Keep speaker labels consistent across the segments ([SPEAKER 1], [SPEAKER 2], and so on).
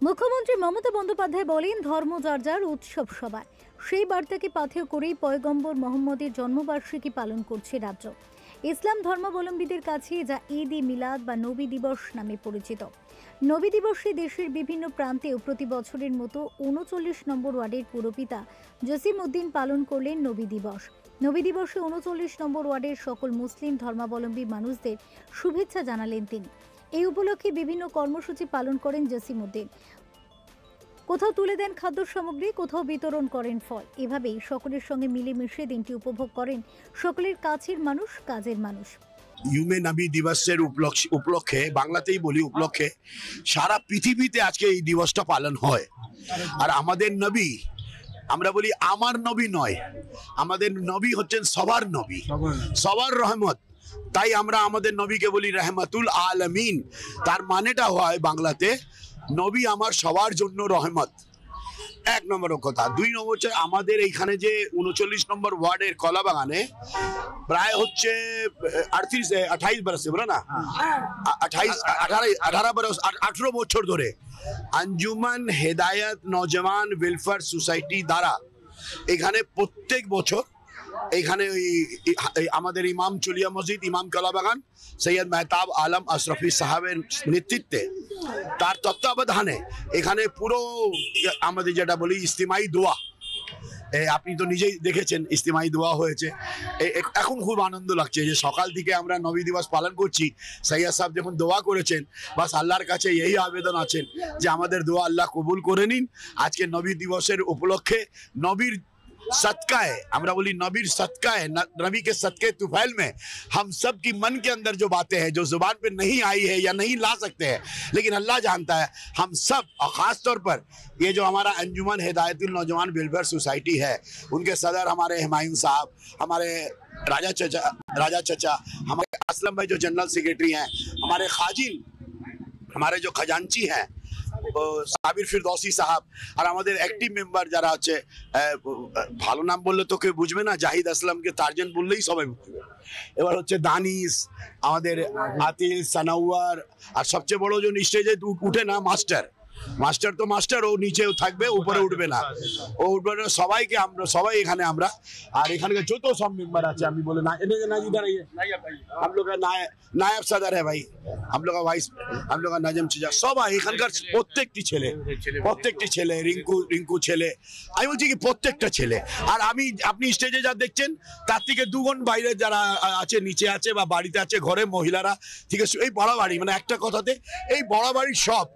[SPEAKER 1] মুখ্যমন্ত্রী মমতা বন্দ্যোপাধ্যায় বলেন, ধর্ম যার যার, উৎসব সবার। সেই বার্তাকে পাথেয় করেই পয়গম্বর মোহাম্মদের জন্মবার্ষিকী পালন করছে রাজ্য। ইসলাম ধর্মাবলম্বীদের কাছে যা ঈদ ই মিলাদ বা নবী দিবস নামে পরিচিত। নবী দিবসে দেশের বিভিন্ন প্রান্তেও প্রতি বছরের মতো ৩৯ নম্বর ওয়ার্ডের পুরপিতা জসিম উদ্দিন পালন করলেন নবী দিবস। নবী দিবসে ৩৯ নম্বর ওয়ার্ডের সকল মুসলিম ধর্মাবলম্বী মানুষদের শুভেচ্ছা জানালেন তিনি। এই উপলক্ষে বিভিন্ন কর্মসূচি পালন করেন জসিম উদ্দিন। কোথাও তুলে দেন খাদ্য সামগ্রী, কোথাও বিতরণ করেন ফল। এভাবেই সকলের সঙ্গে মিলেমিশে দিনটি উপভোগ করেন সকলের কাছের মানুষ, কাজের মানুষ।
[SPEAKER 2] ইউমে নবী দিবসের উপলক্ষে, বাংলাতেই বলি উপলক্ষে, সারা পৃথিবীতে আজকে এই দিবসটা পালন হয়। আর আমাদের নবী, আমরা বলি আমার নবী নয়, আমাদের নবী হচ্ছেন সবার নবী, সবার রহমত। তাই আমরা আমাদের নবীকে বলি রহমাতুল আলামিন। তার মানেটা হয় বাংলাতে, নবী আমার সবার জন্য রহমত। এক নম্বর কথা। দুই নম্বর হচ্ছে আমাদের এইখানে যে ৩৯ নম্বর ওয়ার্ডের কলাবাগানে প্রায় হচ্ছে 28 বরস, বলো না, 18 বছর ধরে আঞ্জুমান হেদায়ত নওজওয়ান ওয়েলফেয়ার সোসাইটি দ্বারা এখানে প্রত্যেক বছর এখানে আমাদের ইমাম চলিয়া মসজিদ, ইমাম কলাবাগান সৈয়দ মেহতাব আলম আশরফি সাহেবের নেতৃত্বে, তার তত্ত্বাবধানে এখানে পুরো আমাদের যেটা বলি ইস্তিমাই দোয়া, আপনি তো নিজেই দেখেছেন ইস্তিমাই দোয়া হয়েছে। এখন খুব আনন্দ লাগছে যে সকাল থেকে আমরা নবী দিবস পালন করছি। সৈয়দ সাহেব যখন দোয়া করেছেন, বাস আল্লাহর কাছে এই আবেদন আছেন যে আমাদের দোয়া আল্লাহ কবুল করে নিন। আজকে নবী দিবসের উপলক্ষে নবীর सदकाए, हमरा बोली नबीर सदकाए, नबी के सदके तुफैल में हम सब की मन के अंदर जो बातें हैं, जो जुबान पे नहीं आई है या नहीं ला सकते हैं, लेकिन अल्लाह जानता है। हम सब, और ख़ास तौर पर ये जो हमारा अंजुमन हिदायतुल नौजवान वेलफेयर सोसाइटी है, उनके सदर हमारे हुमायूं साहब, हमारे राजा चचा, हमारे असलम भाई जो जनरल सेक्रेटरी हैं, हमारे खाजिन, हमारे जो खजांची हैं সাবির ফিরদৌসি সাহেব, আর আমাদের অ্যাক্টিভ মেম্বার যারা আছে, ভালো নাম বললে তো কেউ বুঝবে না, জাহিদ আসলামকে তারজান বললেই সবাই বুঝবে। এবার হচ্ছে দানিশ, আমাদের আতিল, সানাওয়ার, আর সবচেয়ে বড় জন স্টেজে উঠে না, মাস্টার তো মাস্টার, ও নিচেও থাকবে, উপরে উঠবে না, ও উঠবে না। সবাইকে আমরা, সবাই এখানে আমরা, আর এখানকার যত সব মেম্বার আছে আমি বলে না, हम लोग का नायब सदर है भाई, हम लोग का वाइस, हम लोग का नजम चिजा, সবাই এখানকার প্রত্যেকটি ছেলে, রিঙ্কু ছেলে, আমি বলছি কি প্রত্যেকটা ছেলে। আর আপনি স্টেজে যা দেখছেন তার থেকে দুগুণ বাইরে যারা আছে, নিচে আছে বা বাড়িতে আছে, ঘরে মহিলারা ঠিক আছে, এই বড় বাড়ি, মানে একটা কথাতে এই বড় বাড়ির সব,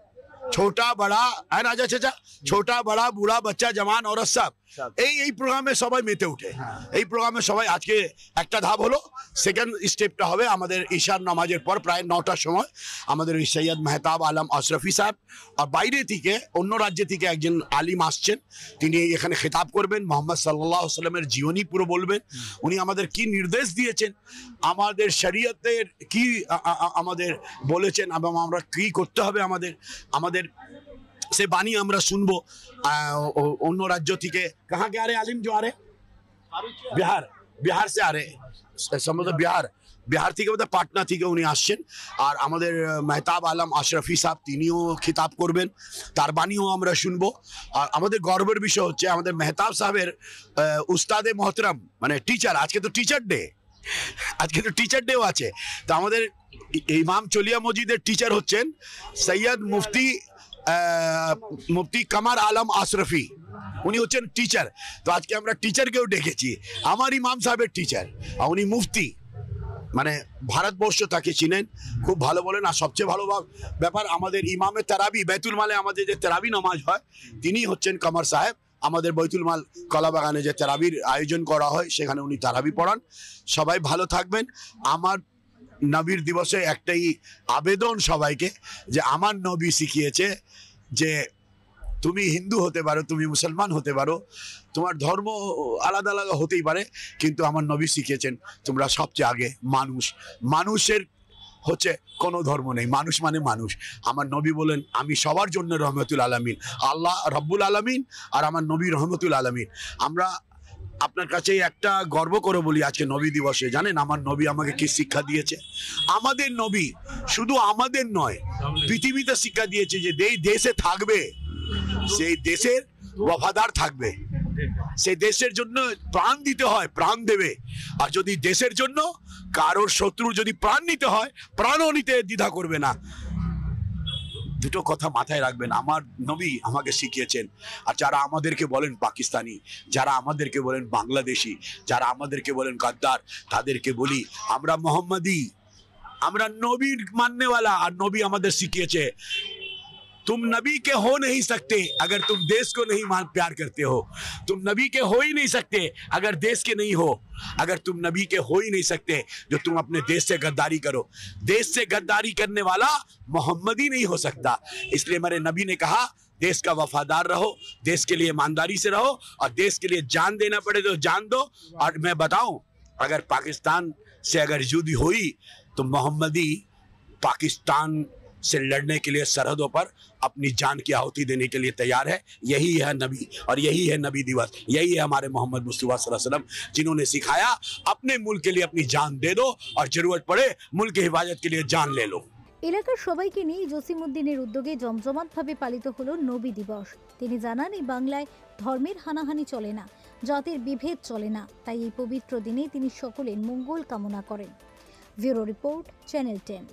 [SPEAKER 2] छोटा बड़ा है राजा चाचा, छोटा बड़ा बुढ़ा बच्चा जवान औरत सब এই প্রোগ্রামে সবাই মেতে উঠে। এই প্রোগ্রামে সবাই, আজকে একটা ধাপ হলো, সেকেন্ড স্টেপটা হবে আমাদের ঈশার নামাজের পর প্রায় 9টার সময় আমাদের সৈয়দ মেহতাব আলম আশরফি সাহেব, আর বাইরে থেকে অন্য রাজ্য থেকে একজন আলিম আসছেন, তিনি এখানে খেতাব করবেন, মোহাম্মদ সাল্লাল্লাহু আলাইহি ওয়াসাল্লামের জীবনী পুরো বলবেন। উনি আমাদের কি নির্দেশ দিয়েছেন, আমাদের শরীয়তের কি আমাদের বলেছেন, এবং আমরা কি করতে হবে আমাদের से बानी আমরা শুনবো। অন্য রাজ্য থেকে कहाँ के आ रहे आलिम जो आ रहे, बिहार से आ रहे, সম্ভবত বিহার থেকে বোধহয় পাটনা থেকে উনি আসছেন। আর আমাদের মেহতাব আলম আশরফি সাহেব, তিনিও খিতাব করবেন, তার বাণীও আমরা শুনবো। আর আমাদের গর্বের বিষয় হচ্ছে আমাদের মেহতাব সাহেবের উস্তাদে মোহতরম, মানে টিচার, আজকে তো টিচার ডেও আছে। তো আমাদের ইমাম চলিয়া মসজিদের টিচার হচ্ছেন সৈয়দ মুফতি কামার আলম আশরফি, উনি হচ্ছেন টিচার। তো আজকে আমরা টিচারকেও ডেকেছি, আমার ইমাম সাহেবের টিচার, উনি মুফতি, মানে ভারতবর্ষ তাকে চিনেন, খুব ভালো বলেন। আর সবচেয়ে ভালো ব্যাপার, আমাদের ইমামে তারাবি, বাইতুল মালে আমাদের যে তারাবি নামাজ হয়, তিনি হচ্ছেন কামার সাহেব। আমাদের বাইতুল মাল কলাবাগানে যে তারাবির আয়োজন করা হয়, সেখানে উনি তারাবি পড়ান। সবাই ভালো থাকবেন। আমার নবীর দিবসে একটাই আবেদন সবাইকে, যে আমার নবী শিখিয়েছে যে তুমি হিন্দু হতে পারো, তুমি মুসলমান হতে পারো, তোমার ধর্ম আলাদা আলাদা হতেই পারে, কিন্তু আমার নবী শিখিয়েছেন তোমরা সবচেয়ে আগে মানুষের হচ্ছে কোনো ধর্ম নেই, মানুষ মানে মানুষ। আমার নবী বলেন আমি সবার জন্য রহমতুল আলামিন, আল্লাহ রব্বুল আলামিন আর আমার নবী রহমতুল আলামিন। আমরা আপনার কাছে একটা গর্ব করে বলি, আজকে নবী দিবসে জানেন আমার নবী আমাকে কি শিক্ষা দিয়েছে? আমাদের নবী শুধু আমাদের নয়, পৃথিবীতে শিক্ষা দিয়েছে যে দেশে থাকবে সেই দেশের ওয়াফাদার থাকবে, সেই দেশের জন্য প্রাণ দিতে হয় প্রাণ দেবে। আর যদি দেশের জন্য কারোর শত্রুর যদি প্রাণ নিতে হয় প্রাণও নিতে দ্বিধা করবে না। দুটো কথা মাথায় রাখবেন, আমার নবী আমাকে শিখিয়েছেন। আর যারা আমাদেরকে বলেন পাকিস্তানি, যারা আমাদেরকে বলেন বাংলাদেশি, যারা আমাদেরকে বলেন গদ্দার, তাদেরকে বলি আমরা মোহাম্মদী, আমরা নবীর মাননেওয়ালা। আর নবী আমাদের শিখিয়েছে तुम नबी के हो नहीं सकते अगर तुम देश को नहीं प्यार करते हो। तुम नबी के हो ही नहीं सकते अगर देश के नहीं हो। अगर तुम नबी के हो ही नहीं सकते जो तुम अपने देश से गद्दारी करो। देश से गद्दारी करने वाला मोहम्मदी नहीं हो सकता। इसलिए मेरे नबी ने कहा देश का वफादार रहो, देश के लिए ईमानदारी से रहो, और देश के लिए जान देना पड़े तो जान दो। और मैं बताऊं, अगर पाकिस्तान से अगर युद्ध हुई तो मोहम्मदी पाकिस्तान से लड़ने के लिए सरहदों पर अपनी जान की आहुति देने के लिए तैयार है। यही है नबी और यही है नबी दिवस, यही है हमारे मोहम्मद मुस्तफा सल्लल्लाहु अलैहि वसल्लम, जिन्होंने सिखाया अपने मुल्क के लिए अपनी जान दे दो और जरूरत पड़े मुल्क की हिफाजत के लिए जान ले लो।
[SPEAKER 1] এলাকার সবাইকে নিয়ে জসিমউদ্দিনের উদ্যোগে জমজমাটভাবে পালিত হলো নবী দিবস। তিনি জানান, এই বাংলায় ধর্মের হানাহানি চলে না, জাতির বিভেদ চলে না, তাই এই পবিত্র দিনে তিনি সকলের মঙ্গল কামনা করেন। Bureau report, channel 10।